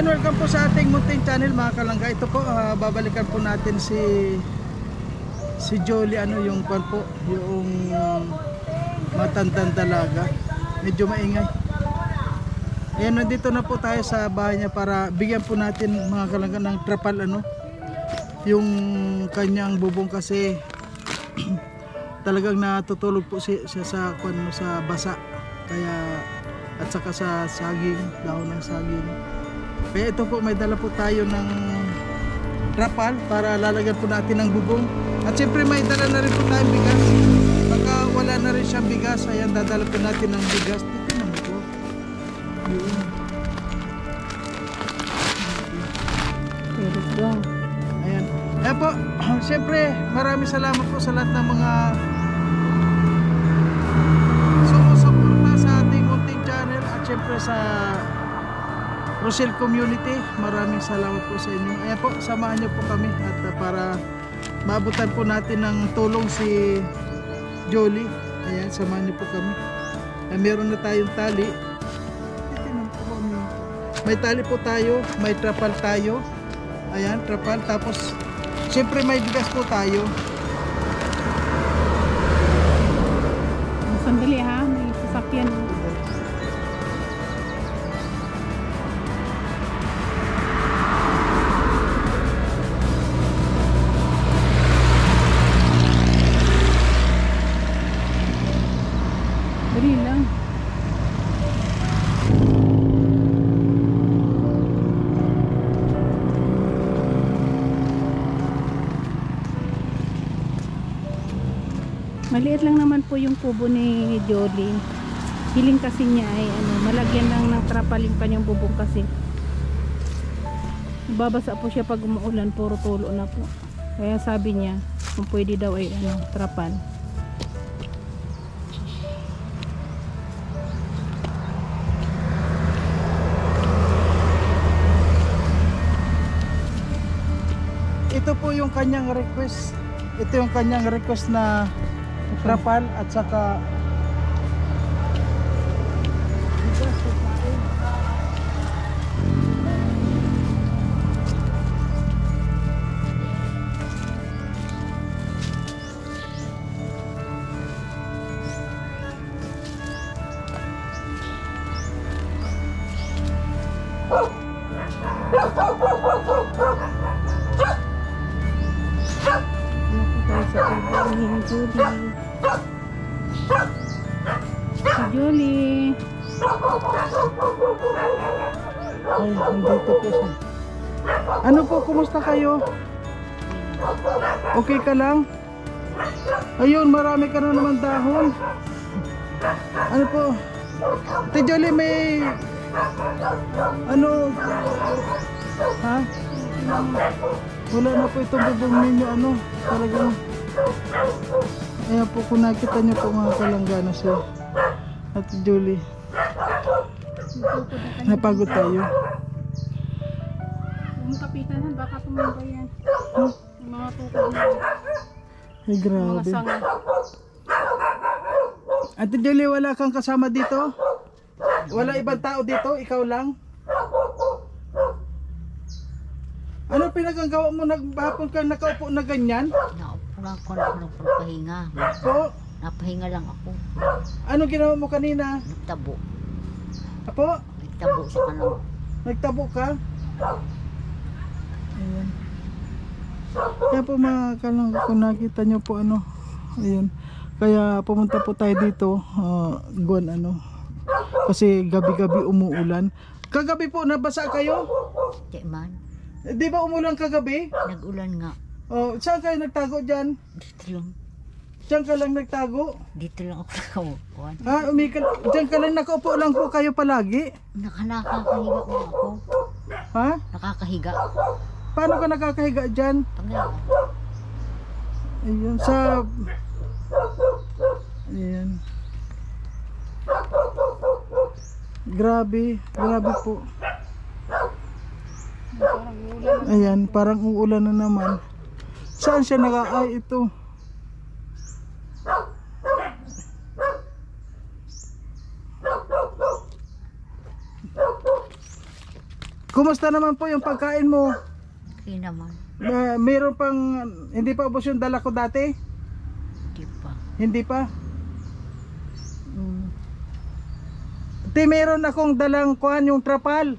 And welcome po sa ating munting channel mga kalangga. Ito po, babalikan po natin si Jolly, yung kwan po, yung matandang dalaga. Medyo maingay. Ayan, nandito na po tayo sa bahay niya para bigyan po natin mga kalangga ng trapal, yung kanyang bubong kasi talagang natutulog po siya sa kwan mo, sa basa. Kaya at saka sa saging, dahon ng saging. Kaya ito po, may dala po tayo ng trapal para lalagyan po natin ng bubong. At siyempre may dala na rin po tayong bigas. Pagka wala na rin siyang bigas, ayan, dadala po natin ng bigas. Dito naman po. Yun. Ayan. Ayan po, siyempre maraming salamat po sa lahat ng mga sumusuporta sa ating munting channel at siyempre sa Rochelle Community. Maraming salamat po sa inyo. Ayan po, samahan niyo po kami at para maabutan po natin ng tulong si Jolly. Ayan, samahan niyo po kami. Meron na tayong tali. May tali po tayo, may trapal tayo. Ayan, trapal. Tapos siyempre may bigas po tayo. Sandali ha, may sasakyan. Dali lang. Maliit lang naman po yung kubo ni Jolly. Hiling kasi niya ay malagyan lang ng trapal yung kanyang bubong kasi babasa po siya pag umuulan, puro tulo na po. Kaya sabi niya kung pwede daw ay trapal. Ito po yung kanyang request. Ito yung kanyang request na trapal at saka Jolly. ay, nandito po siya. Ano po, kumusta kayo? Okay ka lang? Ayun, marami ka na naman dahon. Ano po? Ate Jolly, may ha? Wala na po itong bubong ninyo, talagang ayan po, kung nakita nyo po mga kalanggana siya at Jolly. Napagod tayo. Yung kapitan, baka tumambay yan. Yung mga tukod na Ay, grabe. mga sanga. Ate Jolly, wala kang kasama dito? Wala ibang tao dito? Ikaw lang? Ano pinagagawa mo? Naghapon ka nakaupo na ganyan? Naupo lang ako ng pahinga. Po? Napahinga lang ako. Ano ginawa mo kanina? Nagtabo. Apo? Nagtabo sa kanong. Nagtabo ka? Ayan. Kaya po mga kalangga, kung nakita nyo po ayan. Kaya pumunta po tayo dito, kasi gabi-gabi umuulan. Kagabi po nabasa kayo? Di man. Di ba umulan kagabi? Nag-ulan nga. Oh, saan kayo nagtago dyan? Dito lang. Diyan ka lang nagtago? Dito lang ako nakaupuan. Diyan ka lang nakaupo lang po kayo palagi? Nakakahiga ko ako. Ha? Nakakahiga. Paano ka nakakahiga dyan? Pangalawa. Ayun, ayan. Grabe po. Ayan, parang uulan na naman. Saan siya ay ito? Kumusta naman po yung pagkain mo? Okay naman. Meron pang, hindi pa ubos yung dala ko dati? Di pa. Hindi pa? Te, meron akong dalang kuhan yung trapal.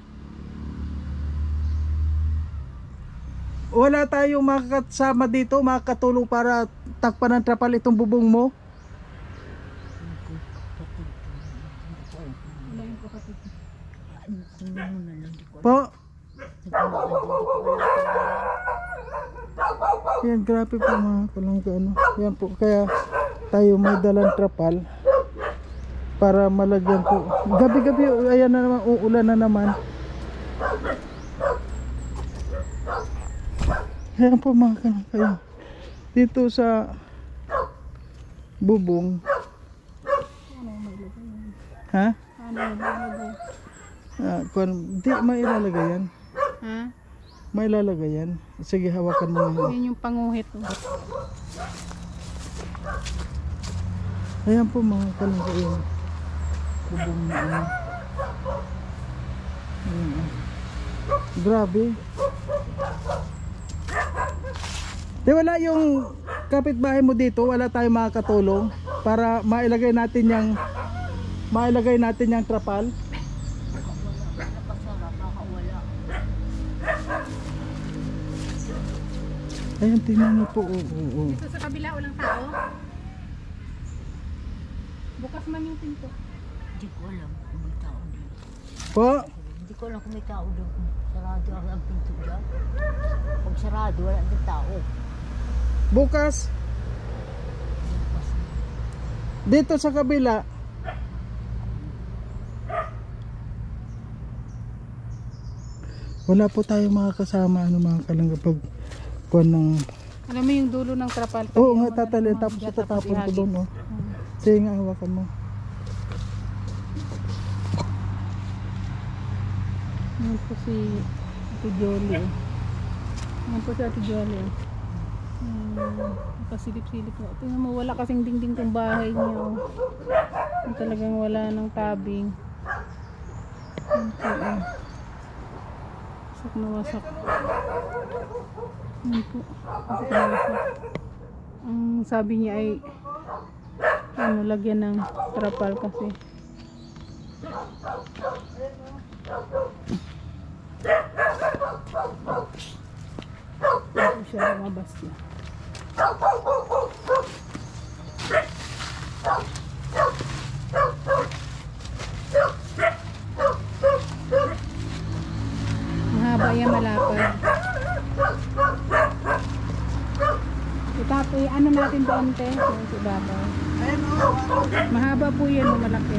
Wala tayong makakasama dito, makakatulong para takpan ng trapal itong bubong mo. Tingnan mo na lang. Di ko Po? alam. Yan, grabe po mga kalangga, ano. Yan po, kaya tayo may dalang trapal para malagyan po. Gabi-gabi, ayan na naman, uulan na naman. Ayan po mga kalangga. Dito sa bubong. Ha? Di mailalagay yan. Ha? May lalagay yan. Sige, hawakan mo na. Yan yung panguhit. Ayan po mga kalangga yun. Bubong na ano. Ayan. Grabe. Di wala yung kapitbahay mo dito, wala tayong makakatulong para mailagay natin yung trapal. Ayan, tingnan mo po. Dito sa kabila, walang tao. Bukas man yung pinto. Hindi ko alam kung may tao dito. Po? Hindi ko alam kung may tao doon. Sarado ang pinto dyan. Pag sarado, wala ng tao. Bukas. Dito sa kabila. Wala po tayong mga kasama, ano mga kalangga, pag kuwan ng... Alam mo yung dulo ng trapal. Oo nga, tatalin, tapos itatapon ko doon, oh. Sige nga, hawakan mo. Yan po si Ate Jolie. Yan po si Ate Jolie. Kasilip-silip mo. Tingnan mo, wala kasing dingding tong bahay niyo. Talagang wala ng tabing. Yan po, wasak na wasak. Yan po. Wasak na wasak. Ang sabi niya ay ano, lagyan ng trapal kasi. Ito siya lumabas niya. Mahaba yan, malapad. Itapoy, ano natin doon, te? Si babaw. Mahaba po yan, malaki.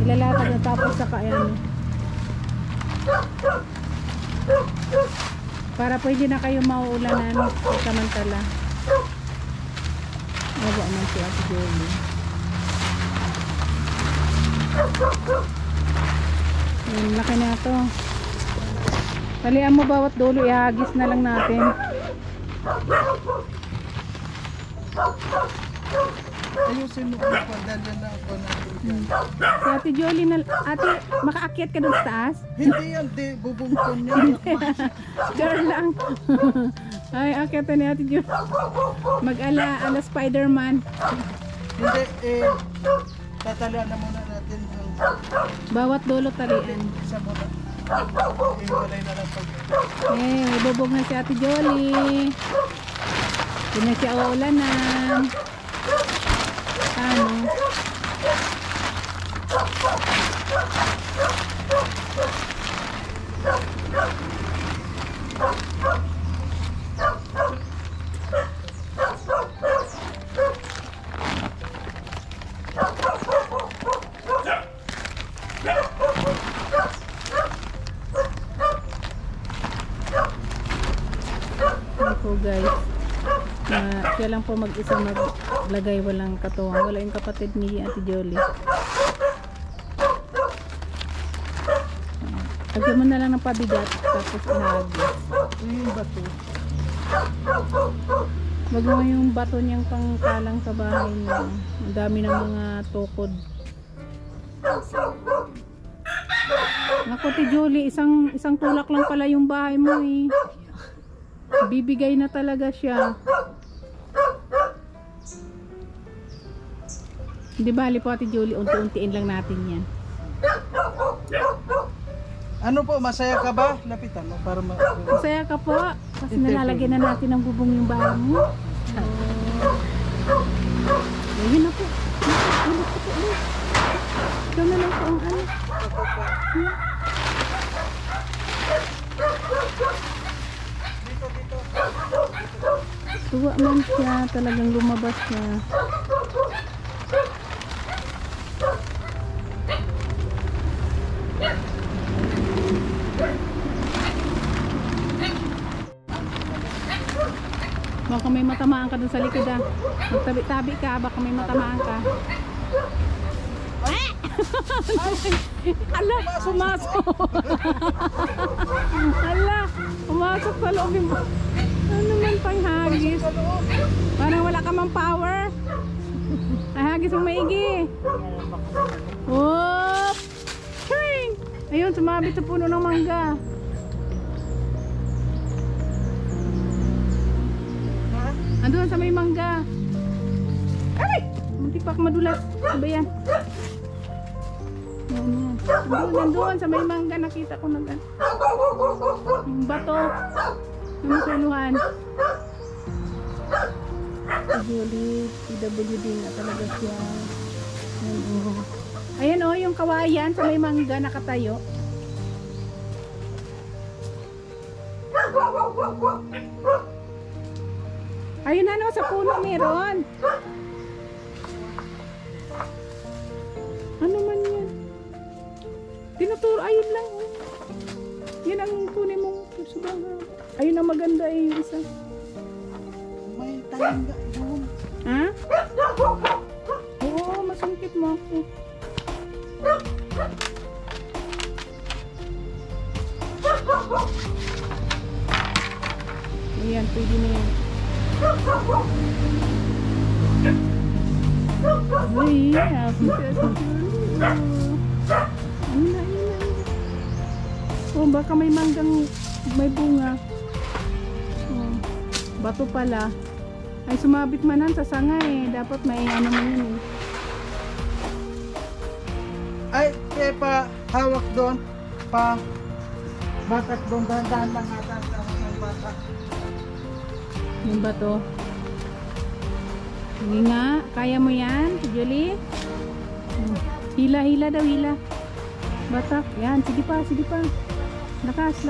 Ilalatag na tapos sa kayan. Para pwede na kayo mauulanan samantala. Wala naman si Ate Jolie. Yung laki na ito. Talian mo bawat dulo, ihagis na lang natin. Ayusin mo kung padalyan na ako natin. Si Ate Jolie na, ate, makaakyat ka doon sa taas? Hindi yan, bubungkon niya. Girl lang. Ay, akyat ni Ate Jolie. Mag-ala Spider-Man. Hindi, tatalian na muna natin ang Bawat dulo talian. isa muna. Iwalay na lang pag... May bubog na si Ate Jolie. Hindi na siya uulanan. Ano? Ito guys, siya lang po mag-isa maglagay, walang katuwang, wala yung kapatid ni Ate Jolie. Lagyan mo na lang ng pabigat tapos ihagis. Yung bato. Wag mo yung bato niyang pangkalang sa bahay niyo. Ang dami ng mga tukod. Naku, Ate Julie, isang tulak lang pala yung bahay mo eh. Bibigay na talaga siya. Hindi bali po, Ate Julie, unti-untiin lang natin yan. Ano po, masaya ka ba? Lapitan mo para Masaya ka po kasi nalalagyan na natin ng bubong yung bahay mo. Ayun na po. Ito na lang po ang ano. Tuwa man siya, talagang lumabas siya. Baka may matamaan ka dun sa likod ah. Magtabi-tabi ka, baka may matamaan ka. Ala, pumasok. Ala, pumasok sa loob yung... Ano man pang hagis? Parang wala ka mang power. Ay, hagis ang maigi. Whoop! Ching! Ayun, sumabit sa puno ng mangga. Andun sa may mangga. Ay! Muntik pa ako madulas. Sabi yan. Yan. Nandun sa may mangga. Nakita ko na yung bato. Yung masuluhan. Julie, PWD na talaga siya. Ayan o, yung kawayan sa may mangga nakatayo. Ayun ano, sa puno meron. Ano man yan? Tinuturo, ayun lang. Yan ang kunin mong subaga. Ayun ang maganda eh, yung isa. may talangga doon. Ha? Oo, masungkit mo ako. Ayan, pwede na yan. Ay, happy siya sa oh, baka may manggang may bunga. Oh, bato pala. Ay, sumabit manan sa sanga eh. Dapat may ano mo yun eh. Ay, pa hawak doon. Pa batak doon. Dahan-dahan lang ata ng batak. Yung bato. Sige nga, kaya mo yan, Julie? Hila daw, hila. Batak, yan, sige pa. Lakas.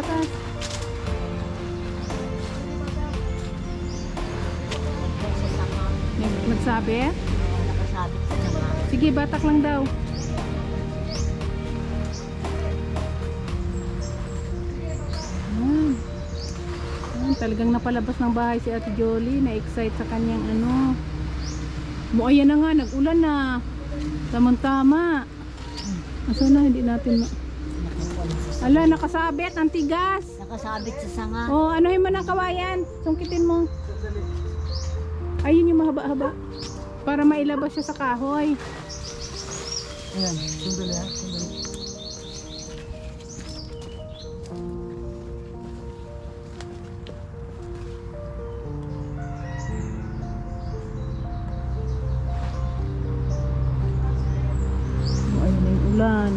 Nagsabi? Nakasabit sa sanga. Sige, batak lang daw. Talagang napalabas ng bahay si Ate Jolie. Na-excite sa kanyang ano. Ayan na nga, nag-ulan na. Tamang-tama. Asa na, hindi natin ala, nakasabit, ang tigas. Nakasabit sa sanga. Oh, anuhin mo ng kawayan. Sungkitin mo. Ayun yung mahaba-haba. Para mailabas siya sa kahoy. Ayan, sundali ha. Sundali. Ayun na yung ulan.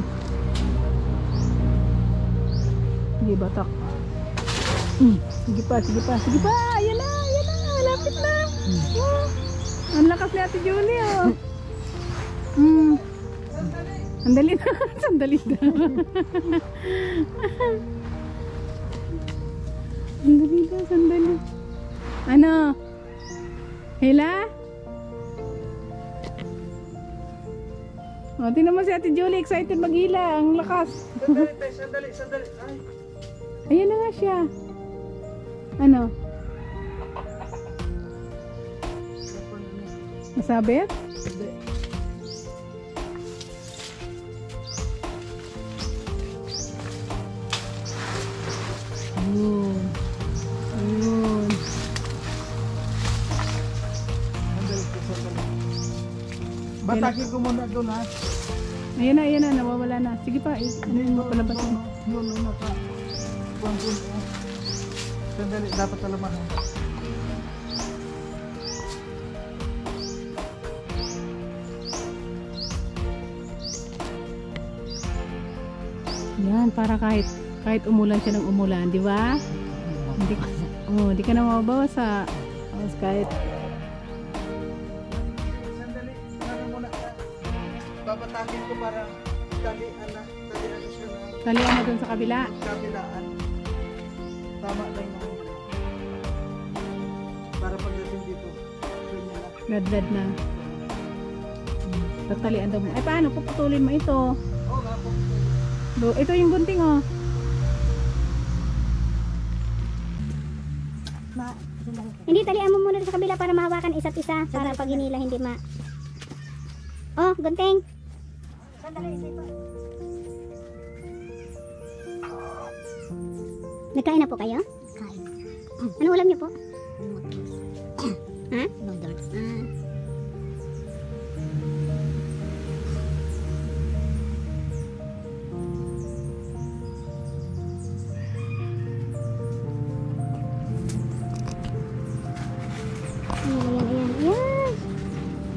Sige, batak. Sige pa. Ayan na. Malapit na. Oh, ang lakas ni Ate Julie, oh. Sandali na. Sandali. Ano? Hila? O, tingnan mo si Ate Julie, excited maghila. Ang lakas. Sandali. Ay. Ayan na nga siya. Ano? Masabit? Ayun. Batakin ko muna doon ha. Ayan na, nawawala na. Sige pa, ano mo palabas mo. Yun, naka. Kuwan. Sandali, dapat alamahan. Yan, para kahit umulan siya ng umulan, di ba? Hindi ka na mababawas sa kahit Sandali, ano muna. Babatakin ko para talian siya na talian na dun sa kabila. kabilaan. Tama lang na. Para pagdating dito. Yun na. Ladlad na. Tatalian daw mo. Ay, paano? Puputulin mo ito. Oo nga po. Ito yung gunting, oh. Hindi, talian mo muna sa kabila para mahawakan isa't isa. Para pag hinila hindi ma... Oh, gunting. Nagkain na po kayo? Kain. Anong ulam niyo po? Ha? Noodles. Ayan.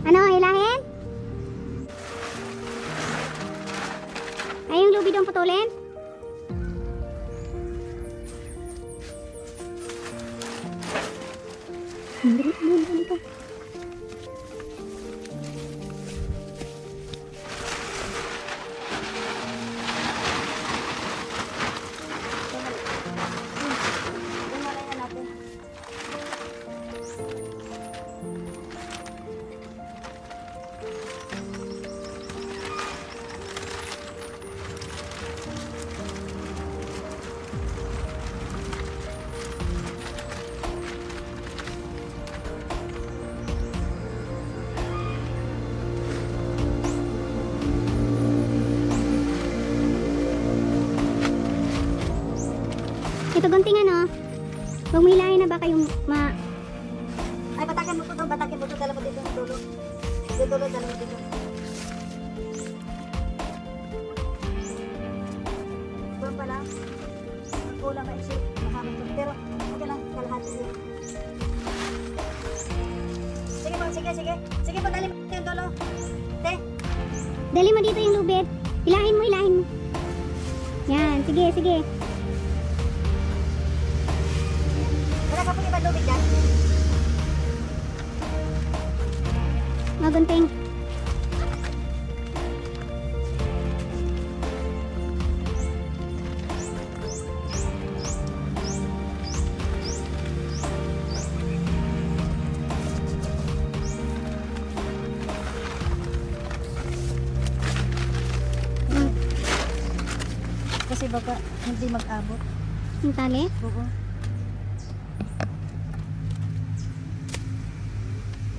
Ano, hilahin? Ay, yung lubi doon putulin? Dali ka. Ito gunting ano? Huwag mo hilahin na baka yung Ay, batakin mo po doon. Batakin mo doon. Dala mo dito ng dulo. Dito dulo, dala mo dito. Doon pala. Kulang ka isip. Makamit ko. Pero, okay lang. Kalahati yun. Sige po, sige. Sige po, dali mo yung dulo. Te. dali mo dito yung lubid. Hilahin mo. Yan, sige. Wala ka pong ibang lubid dyan. Magunting. Kasi baka hindi mag-abot. Yung tali. Oo.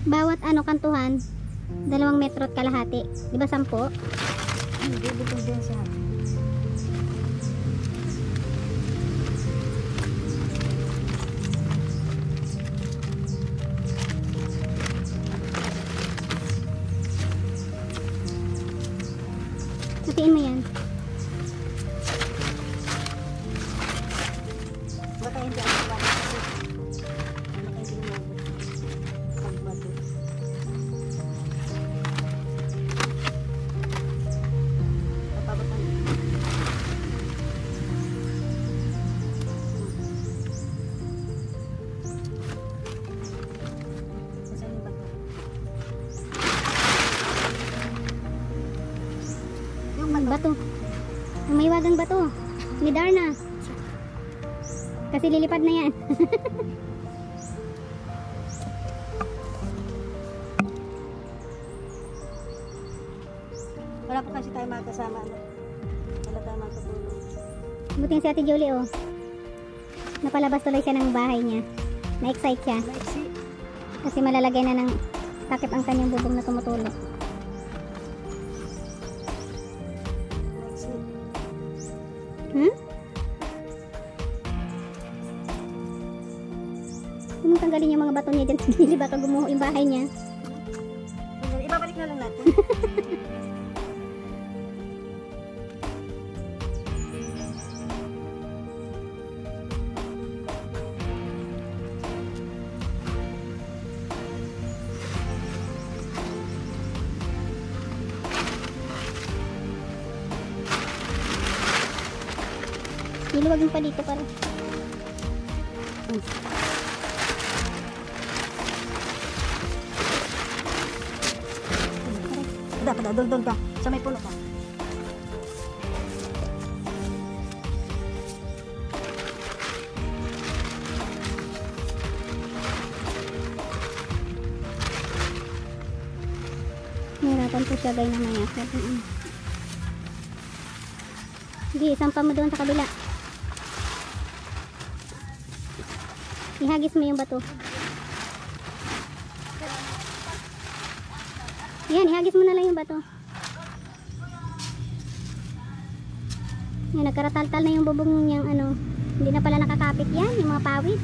Bawat kantuhan, 2 metro at kalahati. Di ba 10? Hindi, depende yan sa akin. Hatiin mo yan. Baka hindi ako baka kasi baka hindi umabot. Pagbato. Papabatan mo. Saan yung bato? Yung bato. Bato. Ang may wagang bato. Ni Darna. Kasi lilipad na yan. Wala po kasi tayo magkasama. Wala tayo magkatulong. Buti si Ate Jolie napalabas tuloy siya ng bahay niya. Na-excite siya. Maiksi. Kasi malalagay na ng takip ang kanyang bubong na tumutulo. Maiksi. Hmm? Huwag mong tanggalin yung mga bato niya dyan sa gilid. Baka gumuho yung bahay niya. Ibabalik na lang natin. Niluwag mo pa dito para. Dapat doon ka. Sa may puno ka. Nahirapan po siya guys na mayakap. Sige, isampa mo doon sa kabila. Ihagis mo yung bato. Yan, ihagis mo na lang yung bato. Yan, nagkaratal-tal na yung bubong niyang ano. Hindi na pala nakakapit yan, yung mga pawid.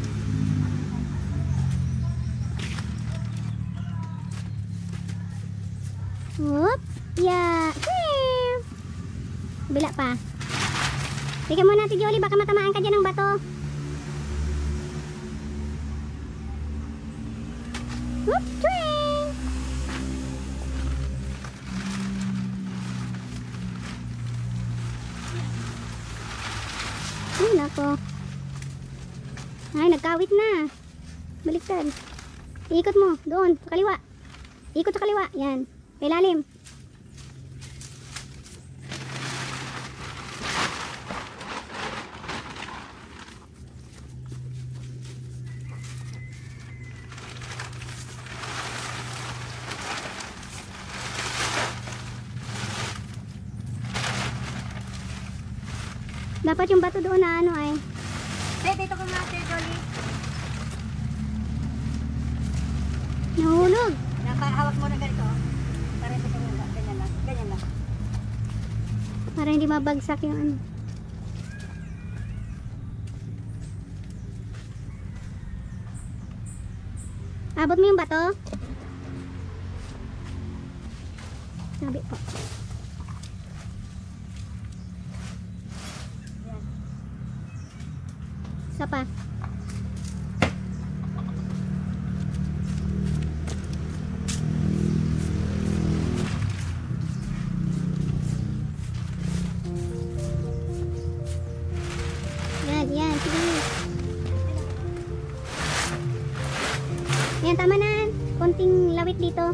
Whoop! Yeah! Bila pa. Tingnan mo natin, Jolly, baka matamaan ka dyan ng bato. Whoop! Twing! Ay, nako. Ay, nagkawit na. Baliktad. Iikot mo. Doon. Sa kaliwa. Ikot sa kaliwa. Yan. Ilalim. Dapat yung bato doon na ano ay. Dito ka nga, Jolly. Nahulog. Hawak mo na ganito. Para ito ganyan lang. Ganyan lang. Ganyan lang. Para hindi mabagsak yung ano. Abot mo yung bato. Sabi po. Isa pa. Yan, sige. Yan, tama na. Konting lawit dito.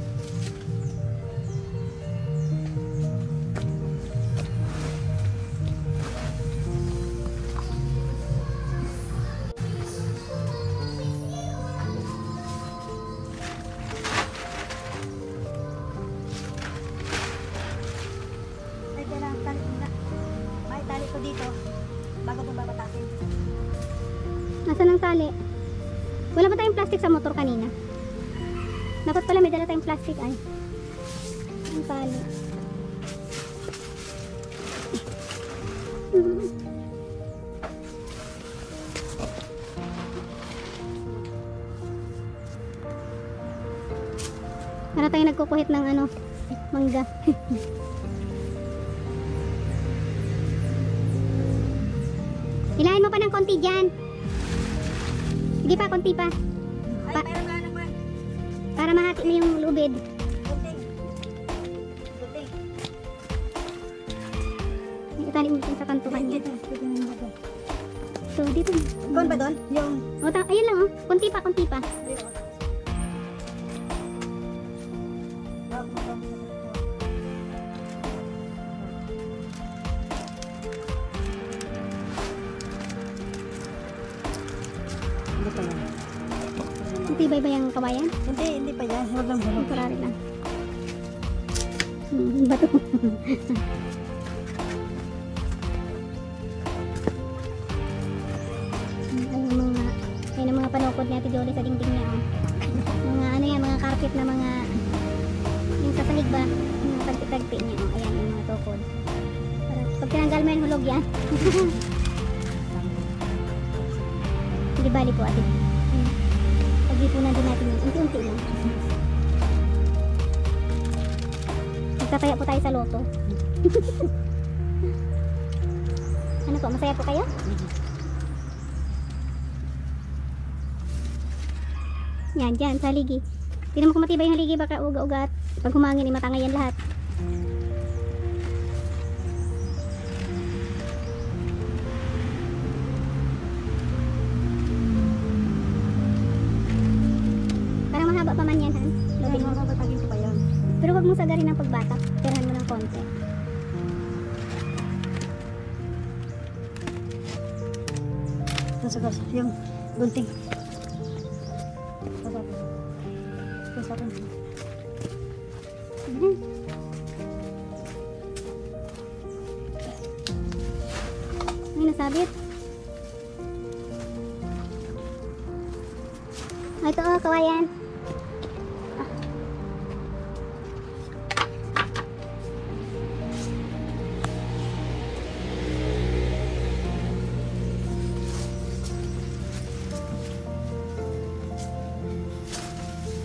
May tali ko dito. Bago mo babatasin. Nasaan ang tali? Wala ba tayong plastic sa motor kanina? Dapat pala may dala tayong plastic ay. Ang tali. Para tayo nagkukuhit ng ano, mangga. Hilahin mo pa ng konti dyan. Sige pa, konti pa. Ay, mayroon lang naman. Para mahati mo yung lubid. Kunting. Kunting. Itali mo dun sa kantukan niya. So, dito. Gon ba doon? Yung... O, ayun lang oh. Konti pa, konti pa. Hindi pa yan. Matibay ba yung kawayan? Hindi pa yan. Huwag lang bulog. Temporary lang. Bato. Ayun ang mga panukod ni Ate Jolly sa dingding niya. Oh. Mga ano yan, mga carpet na mga yung sa sahig ba? Yung tagpi-tagpi niya. Oh. Ayan yung mga tukod. Para, pag tinanggal mo yan, hulog yan. Hindi bali po ate. Pag-ipunan din natin yun. Unti-unti lang. Magtataya po tayo sa loto. Ano po, masaya po kayo? Yan, dyan, sa ligi. Tignan mo kung matibay yung ligi, baka uga-uga at pag humangin, matangay yan lahat. lalagarin ng pagbatak. Tirahan mo ng konti. Tapos yung gunting. Tapos May nasabit. Ah, ito oh, kawayan.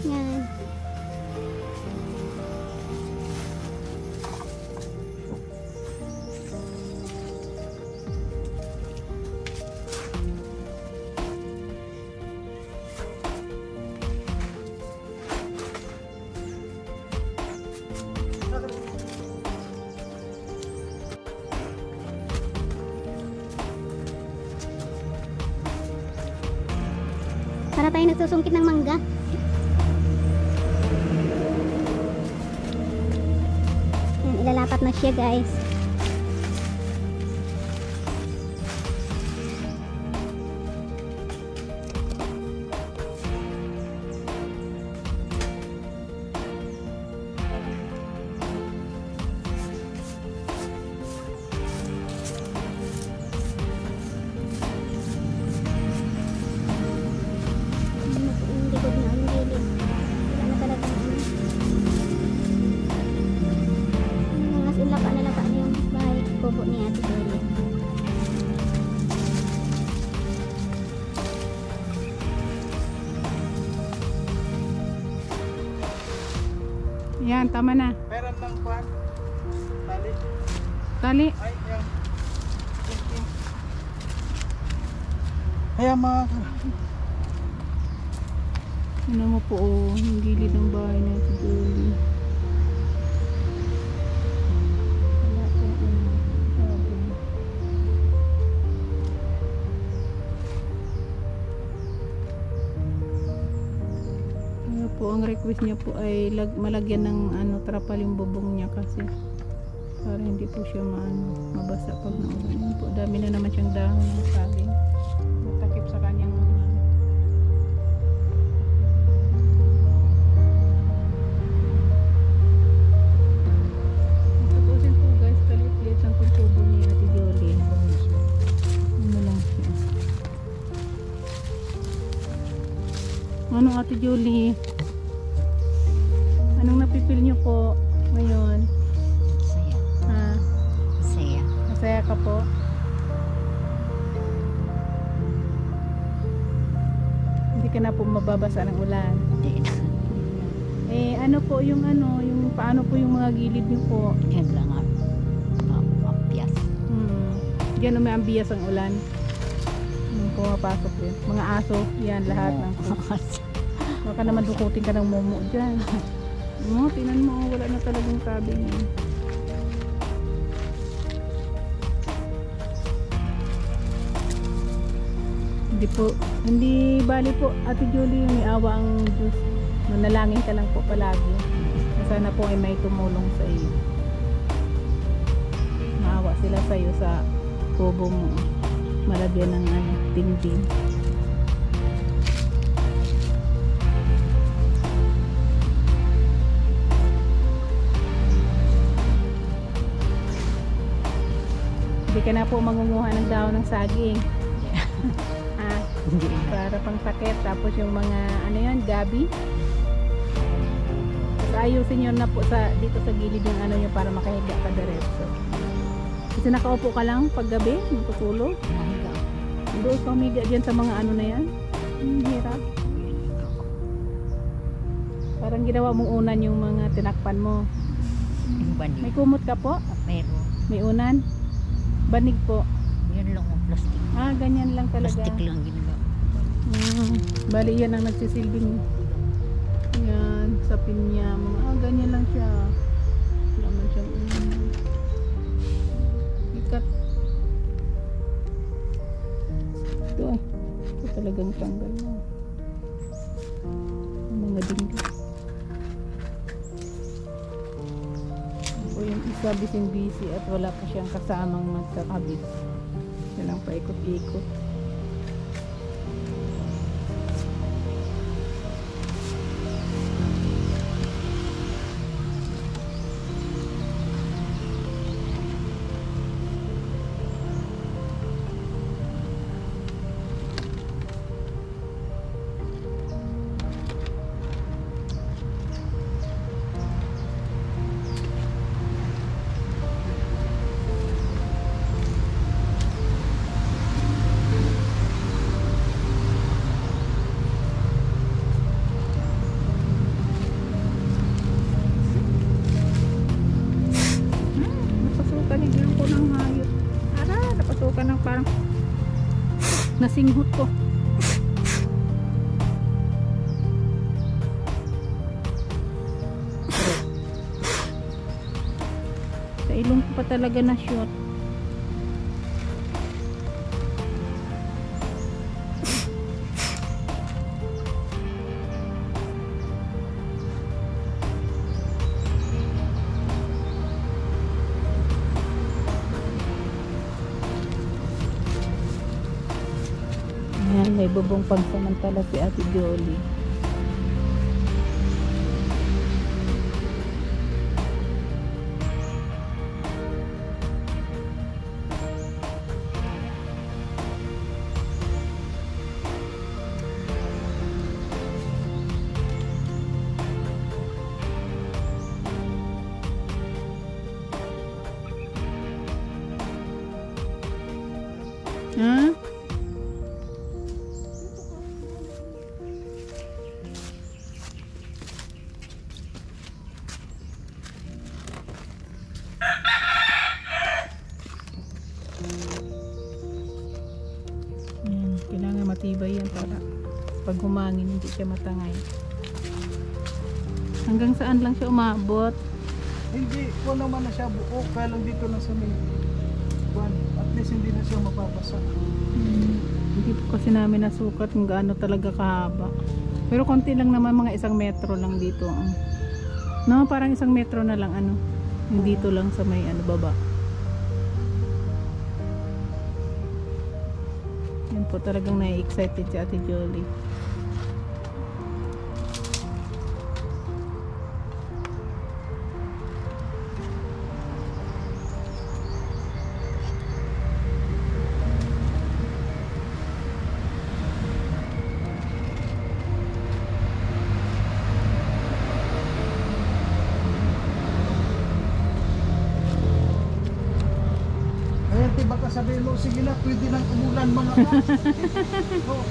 Yan. Para tayo nagsusungkit ng mangga. Yan, ilalapat na siya guys. Yung likod na, yung gilid. Wala na talaga as in lapa na yung bahay kubo ni Ate Jolie. Yan, tama na. Meron ng kwan. Tali. Tali. Ay, yan. Kaya mga Ano mo po, oh, yung gilid ng bahay na ito, Jolie. Wala po, sabi. Kaya po, ang request niya po ay malagyan ng trapal yung bubong niya kasi para hindi po siya mabasa pag naulan. Yun po, dami na naman siyang dahon ng saging. Matakip sa kanyang tutusin po guys, kalit-lit ang pagtubo ni Ate Jolie. Ano lang siya. Ano Ate Jolie? Anong napipil niyo po ngayon? saya. Ha? Saya. Masaya ka po? Hindi ka na po mababasa ng ulan. Hindi na. Eh ano po yung yung paano po yung mga gilid niyo po? Yan lang ang mapiyas. Diyan may ambiyas ang ulan. Yung pumapasok din. Mga aso, yan lahat ng baka naman dukutin ka ng momo dyan. Tingnan mo, wala na talagang sabi niya. Hindi bali po Ate Jolie, may awa ang Diyos. Manalangin ka lang po palagi. Sana po ay may tumulong sa iyo. Maawa sila sa iyo sa kubo mo. Malagyan ng dingding. Hindi ka na po mangunguha ng dahon ng saging. Hindi na. Para pang sakit. Tapos yung mga gabi. Tapos ayusin nyo na po dito sa gilid yung nyo para makahiga ka diretso. Kasi nakaupo ka lang pag gabi, matutulog. Nahiga. Doon ka humiga dyan sa mga na yan. Hirap. Parang ginawa mong unan yung mga tinakpan mo. Yung banig. May kumot ka po? Meron. May unan? Banig po. Yan lang ang plastic. Ganyan lang talaga. Plastic lang ginagawa. Bali yan ang nagsisilbing yan sa pinya ganyan lang siya. Wala man siyang ikat. Ito talagang tanggal mo ang mga dingding. sa busy at wala pa siyang kasamang magkakabit. Siya lang paikot-ikot. Napasukan ko ng hayop. Napasukan ng parang nasinghot ko. Sa ilong ko pa talaga na shot. Ayan, may bubong pagsamantala si Ate Jolie. Ha? Kailangan matibay yan para pag humangin hindi siya matangay. Hanggang saan lang siya umabot? Hindi po naman na siya buo, kaya lang dito na sa may buwan. At least hindi na siya mapapasa. Hindi po kasi namin nasukat kung gaano talaga kahaba. Pero konti lang naman, mga 1 metro lang dito. No, parang 1 metro na lang ano. Yung dito lang sa may ano baba. Yan po talagang na-excited si Ate Jolie. Ayan, baka sabihin mo, sige na, pwede nang umulan mga ka. Oh.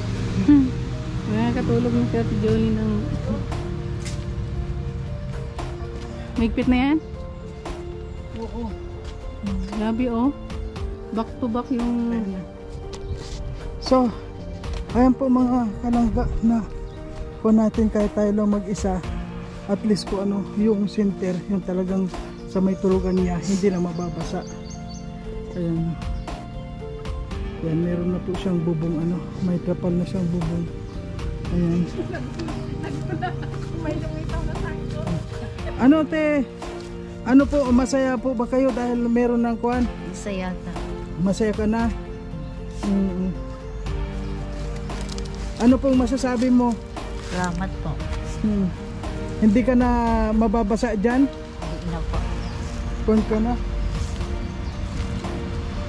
Nakakatulog yung si Ate Jolie ng... Mahigpit na yan? Oo. Grabe oh. Back to back yung... So, ayan po mga kalangga na po natin kahit tayo lang mag-isa, at least po ano, yung center, yung talagang sa may tulugan niya, hindi na mababasa. Ayan. Yan, meron na po siyang bubong ano, may trapal na siyang bubong. Ayan. Ano te? Ano po, masaya po ba kayo dahil meron ng kuwan? Masaya ka. Masaya ka na? Ano pong masasabi mo? Salamat po. Hindi ka na mababasa dyan? Hindi na po. Kuwan ka na?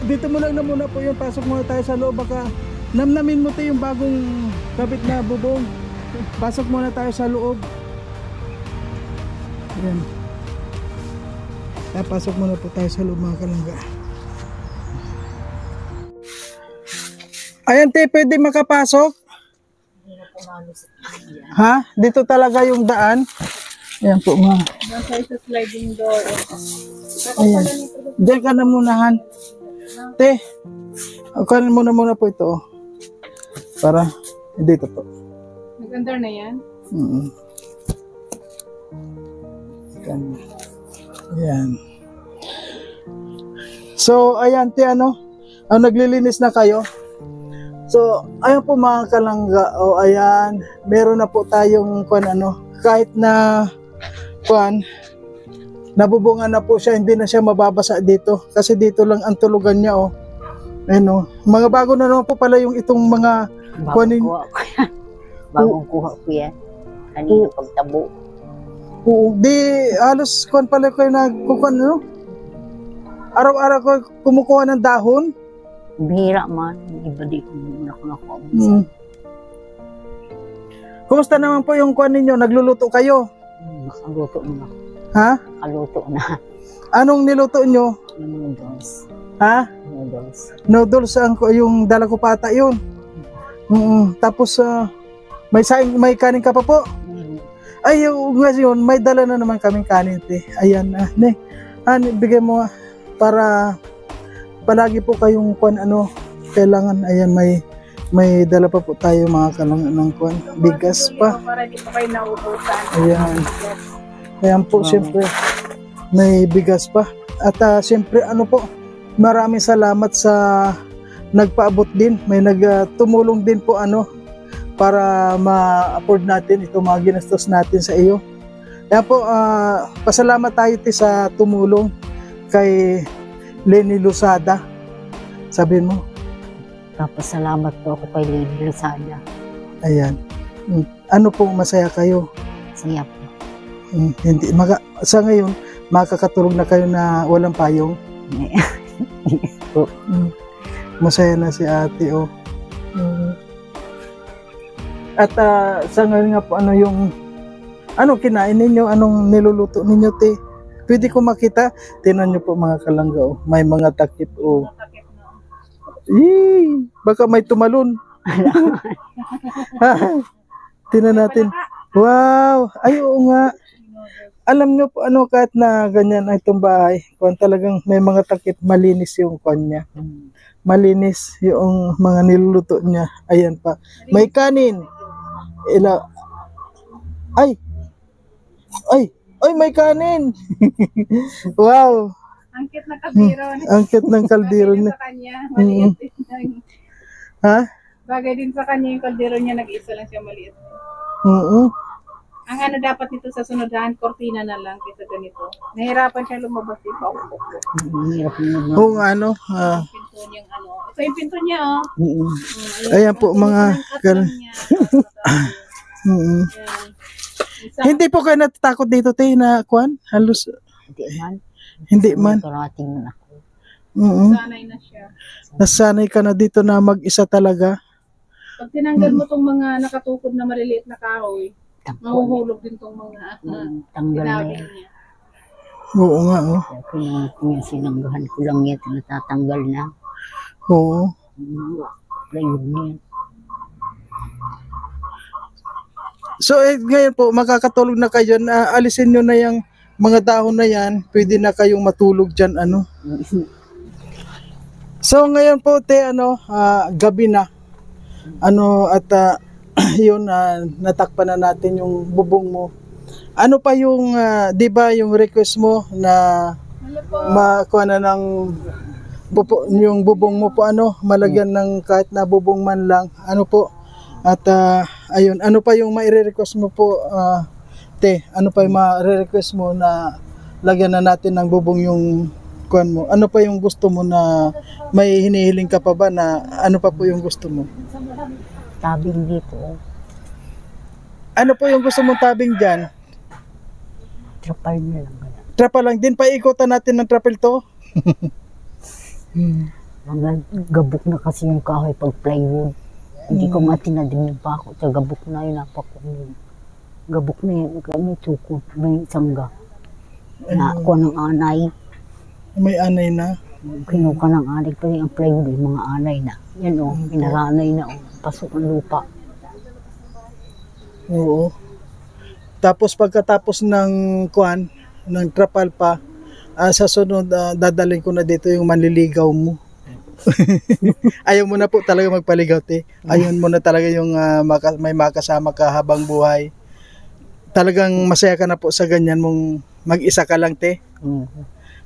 Dito mo lang na muna po yung pasok muna tayo sa loob, baka namnamin mo tayo yung bagong kabit na bubong. Pasok muna tayo sa loob. Ayan. Pasok muna po tayo sa loob mga kalangga. Ayan te, pwede makapasok? Ha? Dito talaga yung daan? Ayan po mga. Nasa isa sliding door. Ayan. Diyan ka na munahan. Te, kanin muna po ito. Oh. Para, dito po. Nag-under na yan? Ayan. So, ayan te, ano? Naglilinis na kayo. So, ayan po mga kalangga. O, ayan. Meron na po tayong, kahit na, nabubungan na po siya, hindi na siya mababasa dito kasi dito lang ang tulugan niya oh. Ayun oh. Mga bago na naman po pala yung itong mga kunin. Kuha ko yan. Bagong kuha ko yan. Kanina pagtabo. Oo, di halos kuan pala kayo nagkukuan no? Araw-araw ko kumukuha ng dahon. Bihira man. Iba di ko nakuha. Hmm. Kumusta naman po yung kuan ninyo? Nagluluto kayo? Nakaluto na. Ha? Nakaluto na. Anong niluto nyo? Noodles. Ha? Noodles. Noodles yung dala ko pata yun. Tapos may kanin ka pa po. Ay, yung yun, may dala na naman kaming kanin, te. Ayan na. Bigay mo para palagi po kayong kuan kailangan. Ayan, may dala pa po tayo mga kalangan ng kuan. Bigas pa. Para di pa kayo nauubusan. Ayan. Ayan po, siyempre, may bigas pa. At siyempre, po, maraming salamat sa nagpaabot din. May nagtumulong din po para ma-afford natin itong mga ginastos natin sa iyo. Kaya po, pasalamat tayo sa tumulong kay Lenny Losada. Sabihin mo. Tapos salamat po ako kay Lady Lozada. Ayan. Ano pong masaya kayo? Saya po. Hindi. Sa ngayon, makakatulog na kayo na walang payong. Masaya na si ate, oh. At sa ngayon nga po, yung kinain ninyo, anong niluluto ninyo, te? Pwede ko makita. Tingnan nyo po mga kalangga, oh. May mga takip, oh. Yee! Baka may tumalon. Tingnan natin. Wow! Ay, oo nga. Alam nyo po, kahit na ganyan itong bahay, kung talagang may mga takip, malinis yung kwan niya. Malinis yung mga niluluto niya. Ayan pa. May kanin. Ay, may kanin. Wow. Angkit na kaldero. Angkit ng kaldero niya. Sa kanya, maliit din. Ha? Bagay din sa kanya yung kaldero niya, nag-isa lang siya maliit. Ang dapat nito sa sunudahan, kortina na lang kaysa ganito. Nahirapan siya lumabas din pa. Kung Pinto niyang ito yung pinto niya, oh. Ayan po mga Hindi po kayo natatakot dito, te, na kwan? Halos hindi man. Karating na ako. Sanay na siya. Nasanay ka na dito na mag-isa talaga. Pag tinanggal mo tong mga nakatukod na maliliit na kahoy, mahuhulog din tong mga Tanggal na tinabing yan. niya. Oo nga, oh. Kaya sinanggahan ko lang yan, natatanggal na. Oo. Plywood na yan. So, ngayon po, makakatulog na kayo na alisin nyo na yung mga dahon na yan, pwede na kayong matulog dyan, So, ngayon po, te, gabi na. At yun, natakpan na natin yung bubong mo. Ano pa yung, di ba, yung request mo na makuha na ng yung bubong mo po, malagyan ng kahit na bubong man lang, po. At ayun, ano pa yung maire-request mo po, te? Ano pa yung ma-request mo na lagyan na natin ng bubong yung kuan mo? Ano pa yung gusto mo na may hinihiling ka pa ba na ano pa po yung gusto mo? Tabing dito. Ano po yung gusto mong tabing dyan? Trapal na lang. Trapal lang din, paikutan natin ng trapal to. Mga gabok na kasi yung kahoy pag plywood. Hindi ko matinadingin pa ako. Sa gabok na yun, napakunin. Gabok na yun, may tukod, may sangga. Na ako ng anay. May anay na. Kinuha ng anay, pero ang plywood, yung mga anay na. Yan o, inaranay na o. Pasok ang lupa. Oo. Tapos pagkatapos ng kuan, ng trapal pa, sa sunod, dadalhin ko na dito yung manliligaw mo. Ayaw mo na po talaga magpaligaw, te. Ayaw mo na talaga yung may makasama ka habang buhay. Talagang masaya ka na po sa ganyan mong mag-isa ka lang, te.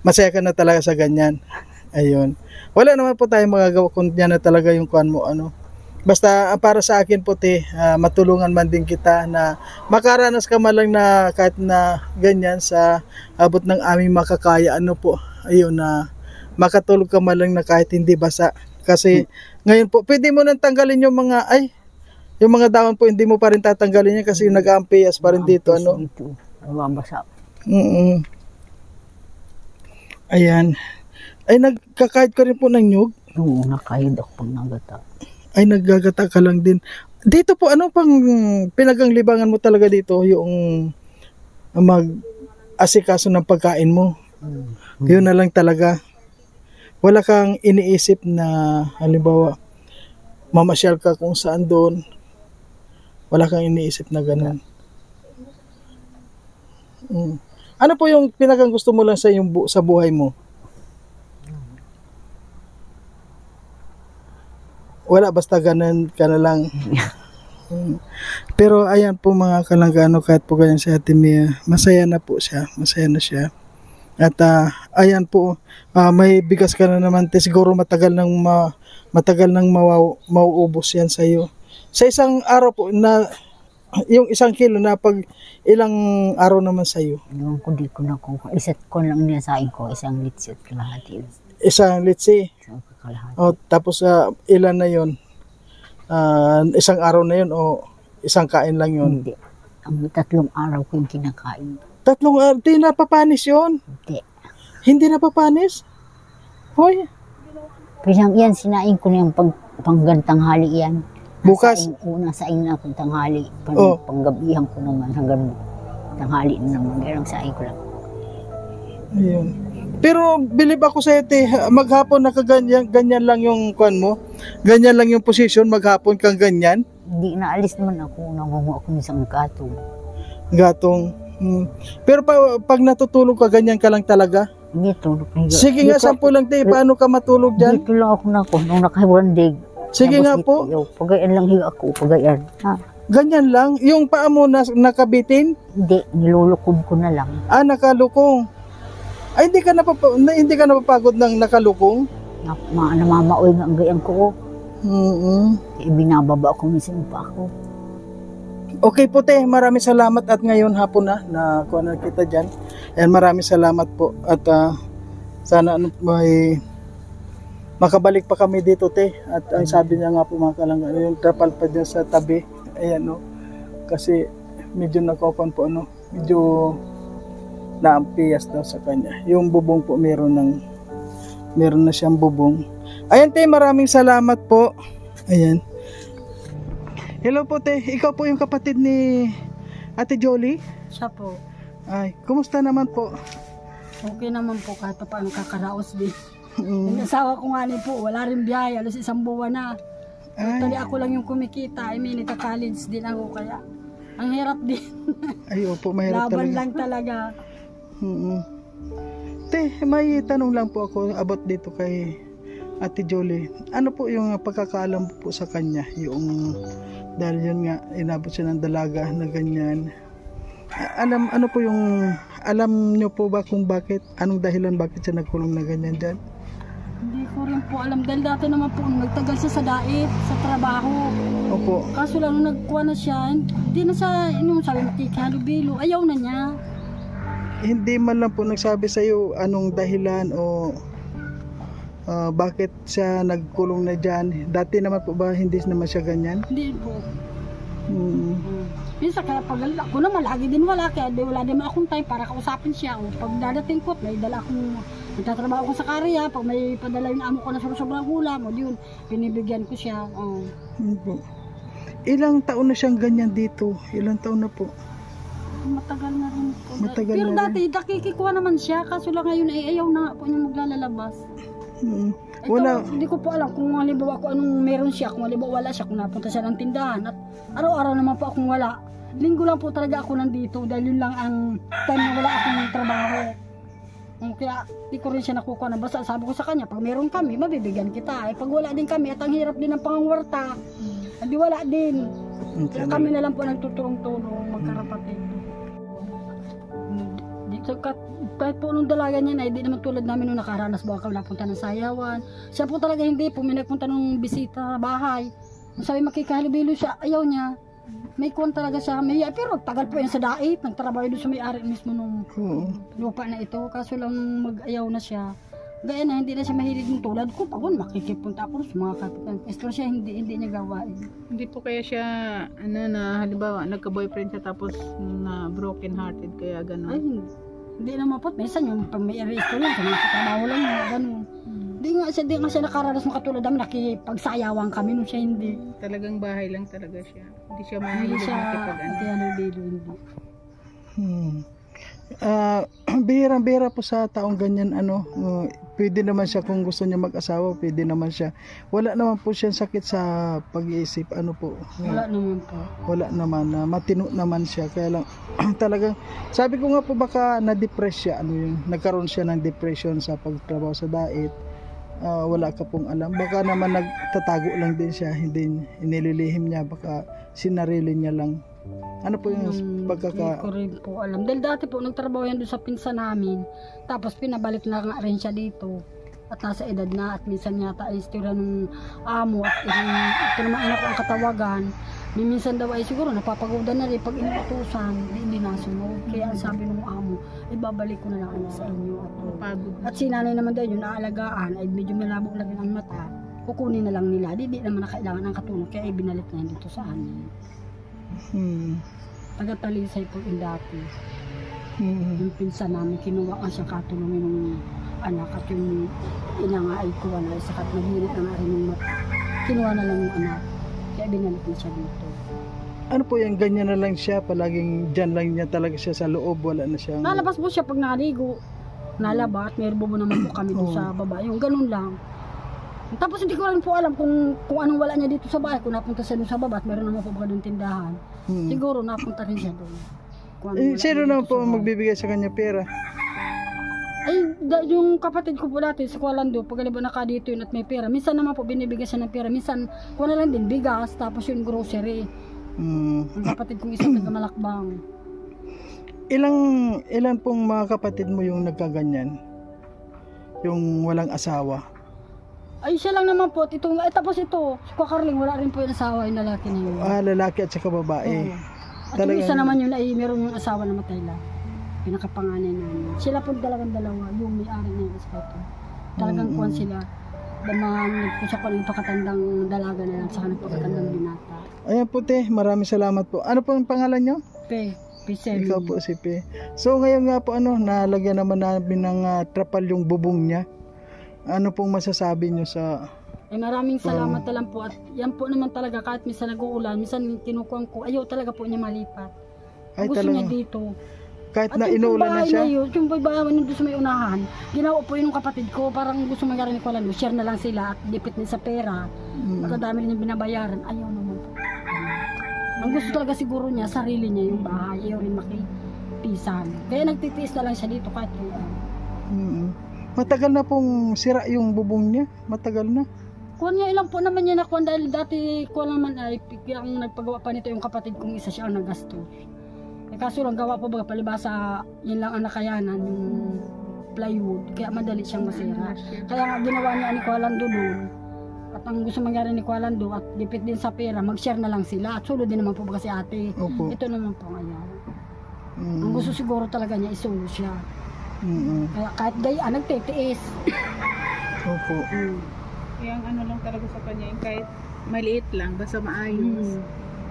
Masaya ka na talaga sa ganyan. Ayun. Wala naman po tayong magagawa kung yan na talaga yung kuan mo, Basta para sa akin po te, matulungan man din kita na makaranas ka man lang na kahit na ganyan sa abot ng aming makakaya, ano po, ayun na makatulog ka man lang na kahit hindi basa. Kasi ngayon po, pwede mo nang tanggalin yung mga, yung mga dahon po, hindi mo pa rin tatanggalin yan kasi nag-ampiyas pa rin dito, ano. Dito, nababasa. Ayan. Ay, nagkakahit ka rin po ng nyug? Oo, nakahid ako pag nagata. Ay, naggagata ka lang din. Dito po, ano pang pinaganglibangan mo talaga dito? Yung mag-asikaso ng pagkain mo. Yun na lang talaga. Wala kang iniisip na, halimbawa, mamasyal ka kung saan doon. Wala kang iniisip na ganun. Ano po yung pinakang gusto mo lang sa, sa buhay mo? Wala, basta ganun ka na lang. Pero ayan po mga kalanggano, kahit po ganyan si Ate Mia, masaya na po siya. Masaya na siya. At ayan po, may bigas ka na naman. Siguro matagal nang mauubos yan sa iyo. Sa isang araw po, na yung 1 kilo na pag ilang araw naman sa iyo? Ewan ko, di ko na kung isa't ko lang niyasain ko, 1 litsi at kalahati. 1 litsi. Isang kalahati. O, tapos ilan na yon? 1 araw na yon o 1 kain lang yon? Hindi. Ang 3 araw ko yung kinakain. 3 araw? Di napapanis yon? Hindi. Hindi napapanis? Hoy, Pisang yan, sinain ko na yung panggang tanghali yan. bukas. Una saing na akong tanghali. Oh. Panggabihan ko naman hanggang tanghali na naman. Ganang saing ko lang. Ayun. Pero bilib ako sa ite, maghapon na ganyan lang yung kwan mo. Ganyan lang yung position, maghapon kang ganyan. Hindi naalis naman ako. Nangungo ako ng isang gato. Gatong. Pero pag natutulog ka, ganyan ka lang talaga. Hindi tulog. Sige nga, sampu lang te, paano ka matulog dyan? Dito lang ako na ako. Nung nakahiwandig. Sige nga po. Pagayan lang higa ako. Pagayan. Ha? Ganyan lang. Yung paa mo nakabitin? Hindi. Nilulukob ko na lang. Nakalukong. Ay, hindi ka napapagod ng nakalukong? Namamaoy nga ang gayang ko. Binababa ko minsan pa ako. Okay po te, maraming salamat at ngayon hapon na kuha na kita dyan. And maraming salamat po at sana may makabalik pa kami dito te. At ang sabi niya nga po mga kalanggan, yung trapal pa dyan sa tabi. Ayan no. Kasi medyo nakopan po medyo naampiyas daw sa kanya. Yung bubong po meron na siyang bubong. Ayan te, maraming salamat po. Ayan. Hello po te, ikaw po yung kapatid ni Ate Jolie? Siya po. Ay, kumusta naman po? Okay naman po kahit pa paano kakaraos din. Yung asawa ko nga po, wala rin biyahe, alos 1 buwan na. Tali ako lang yung kumikita, nagka-college din ako kaya. Ang hirap din. Ay, opo, mahirap Laban talaga. lang talaga. Te, may tanong lang po ako about dito kay Ate Jolie. Ano po yung pagkakaalam po sa kanya? Yung, dahil yun nga, inabot siya ng dalaga na ganyan. Ano po yung, alam nyo po ba kung bakit, anong dahilan bakit siya nagkulong na ganyan dyan? Hindi ko rin po alam dahil dati naman po nagtagal siya sa dait, sa trabaho. Opo. Kaso lang nung nagkuha na siya, hindi na siya, sabi makikihalubilo, ayaw na niya. Hindi man lang po nagsabi sa iyo anong dahilan o bakit siya nagkulong na dyan. Dati naman po ba hindi naman siya ganyan? Hindi po. Minsan kaya pag ako naman lagi din wala, kaya wala din akong time para kausapin siya. Pag dadating ko, may dala akong nagtatrabaho ko sa karya, pag may padala yung amo ko na sobrang ulam, yun, binibigyan ko siya. Ilang taon na siyang ganyan dito? Ilang taon na po? Matagal na rin po. Matagal Pero na dati, nakikikuha naman siya, kaso lang ngayon ay ayaw na po niya maglalabas. Wala. Hindi ko po alam kung halimbawa ko anong meron siya, kung halimbawa wala siya, kung napunta siya ng tindahan. At araw-araw naman po akong wala. Linggo lang po talaga ako nandito dahil yun lang ang time na wala akong trabaho. Kaya di ko rin siya nakukuha na. Basta sabi ko sa kanya, pag meron kami, mabibigyan kita. Pag wala din kami, at ang hirap din ng pangangwarta, hindi wala din. Kaya kami na lang po nagtutulong-tulong magkarapatid. Dito kahit po nung dalaga niya na, hindi naman tulad namin nung nakaranas ba kami napunta ng sayawan. Siya po talaga hindi po, may nagpunta nung bisita sa bahay. Sabi makikahalubilo siya, ayaw niya. May kuwan talaga siya, may pero tagal po yan sa dait, nagtrabaho doon sa may-ari mismo nung Oo. lupa na ito, kaso lang mag-ayaw na siya. Gaya na, hindi na siya mahilig ng tulad ko, pagod makikipunta ako sa mga kapitan. Pero siya hindi niya gawain. Hindi po kaya siya, ano na, halimbawa, nagka-boyfriend siya tapos na broken hearted, kaya Ay, gano'n. hindi naman po, minsan yung pag may arresto lang, kung nakatrabaho lang niya, gano'n. Di nga siya nakaranas ng katulad namin, nakipagsayawan kami nung siya hindi. Talagang bahay lang talaga siya. Hindi siya Hindi mahilig siya, makipag-ano. nakihalo-bilo, hindi. Bihirang-bihira po sa taong ganyan pwede naman siya kung gusto niya mag-asawa, pwede naman siya. Wala naman po siyang sakit sa pag-iisip, Wala naman po. wala naman, matino naman siya, kaya lang talagang sabi ko nga po baka na-depress siya, nagkaroon siya ng depression sa pagtrabaho sa dait. Wala ka pong alam, baka naman nagtatago lang din siya, hindi inililihim niya, baka sinarili niya lang. Ano po yung Hindi ko rin po alam. Dahil dati po, nagtrabaho yan doon sa pinsan namin. Tapos pinabalik na nga rin siya dito. At nasa edad na. At minsan yata ay istorya ng amo. At ito naman anak ko ang katawagan. Minsan daw ay siguro napapagodan na rin. Pag inutusan, hindi nasunod. Kaya ang sabi ng amo, ibabalik ko na lang sa inyo. Pagod. At si nanay naman daw yung naalagaan ay medyo malabo lang ang mata. Kukunin na lang nila. Di naman na kailangan ng katulong. Kaya ibinalik na yan dito sa amin. Taga-Talisay po yung dati. Yung pinsan namin, kinuha nga siya katulungin ng anak at yung ina nga ay kuha na isa at naghirit na nga rin yung mata. Kinuha na lang yung anak. Kaya binalik na siya dito. ano po yan, ganyan na lang siya, palaging dyan lang niya talaga siya sa loob, wala na siyang Nalabas po siya pag naligo. Nalabas, may bubo naman po kami doon sa baba. Yung ganun lang. Tapos hindi ko rin po alam kung anong wala niya dito sa bahay. Kung napunta siya doon sa baba at meron naman po ba doon tindahan. Siguro napunta rin siya doon. Kung anong wala sino niya naman dito po sa bahay. magbibigay sa kanya pera? Ay, yung kapatid ko po dati sa Kuala Lumpur, pag aliba naka dito yun at may pera. Minsan naman po binibigyan siya ng pera. Minsan, kuha na lang din bigas, tapos yung grocery. Ang kapatid kong isa taga Malakbang. Ilan pong mga kapatid mo yung nagkaganyan? Yung walang asawa? Ay, siya lang naman po. Tapos ito, si Kuya Carling, wala rin po yung asawa yung lalaki na yun. Lalaki at saka babae. Oo. At yung isa naman yun ay meron yung asawa na matay lang. Pinakapanganay namin. Sila po talagang dalawa, yung may-ari na yung respeto. Talagang kuwan sila. Daman, nagpusa ko yung pakatandang dalaga na lang, saka nagpakatandang binata. Ayan po te, maraming salamat po. Ano po ang pangalan nyo? P7. Ikaw po si Pe. So ngayon nga po nalagyan naman namin ng trapal yung bubong niya. Ano pong masasabi nyo sa... Ay maraming salamat na lang po. At yan po naman talaga, kahit minsan nag-uulan, minsan kinukuhan ko, ayaw talaga po niya malipat. Ay, Gusto talaga. niya dito. Kahit At na yung inuulan na bahay siya? yun, yung bahay nandun sa may unahan, ginawa po yun ng kapatid ko, parang gusto magyari ni Kuala Lumpur, share na lang sila at dipit din sa pera. Nakadami rin yung binabayaran, ayaw naman po. Ang gusto talaga siguro niya, sarili niya yung bahay, ayaw rin makipisan. Kaya nagtitiis na lang siya dito kahit yung Matagal na pong sira yung bubong niya? Matagal na? kuwan niya ilang po naman niya nakuha dahil dati kuwan naman ay ang nagpagawa pa nito yung kapatid kong isa siya ang nagasto. Kaso lang gawa po baga palibasa yun lang ang nakayanan yung plywood kaya madali siyang masira. Kaya nga ginawa niya ni Kuala doon at ang gusto mangyari ni Kuala at dipit din sa pera mag-share na lang sila at sulod din naman po baga si ate. Opo. Ito naman po ngayon. Ang gusto siguro talaga niya isulo siya. Kaya kahit gaya nagtitiis. Opo. Kaya ang ano lang talaga sa kanya, yung kahit maliit lang, basta maayos.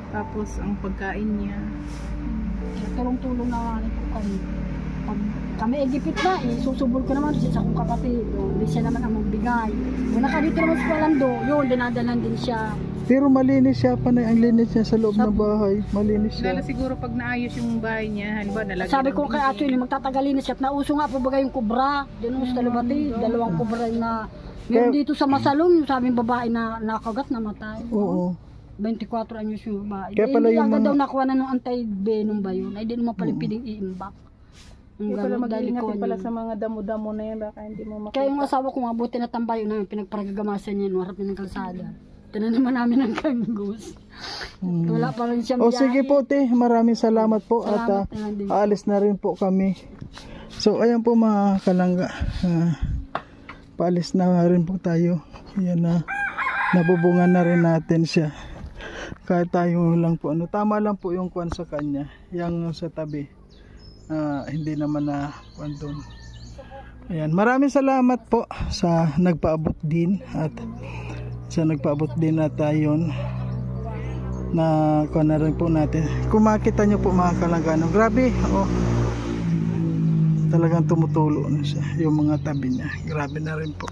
Tapos ang pagkain niya. Tulong-tulong na po kami. Pag kami egipit na, susubol ko naman siya sa akong kapatid. Hindi siya naman ang magbigay. Kung nakadito naman sa Palando, yun, dinadalan din siya. Pero malinis siya pa na ang linis niya sa loob ng bahay. Malinis siya. Lalo siguro pag naayos yung bahay niya, halimbawa nalagyan Sabi ng ko kay bingkay. Ato, magtatagalin na siya. At nauso nga po bagay yung kubra. Doon sa Talubati, dalawang kubra na meron dito sa Masalong, yung sabing babae na nakagat na matay. Oo. 24 anyos yung babae. Kaya pala hindi yung agad mga- daw nakuha na nung anti-venom ba yun? Ay di naman pala piling i-imbak. Kaya pala mag-iingat din pala sa mga damo-damo na yan, baka hindi mo makita. Kaya yung asawa ko nga, buti na tambayo namin, pinagparagagamasan niya, harap niya ng kalsada. Tinaman namin ng kangus. Wala pa rin siyang O sige po te, maraming salamat po Salamat at na din. aalis na rin po kami. So ayan po mga kalangga, paalis na rin po tayo. Ayan na, nabubungan na rin natin siya. Kahit tayo lang po, ano, tama lang po yung kwan sa kanya, yung sa tabi. Hindi naman na kwan doon. Ayan, maraming salamat po sa nagpaabot din at ayon na kung na rin po natin. Kung makita nyo po mga kalanggano, grabe, oh, talagang tumutulo na siya yung mga tabi niya. Grabe na rin po.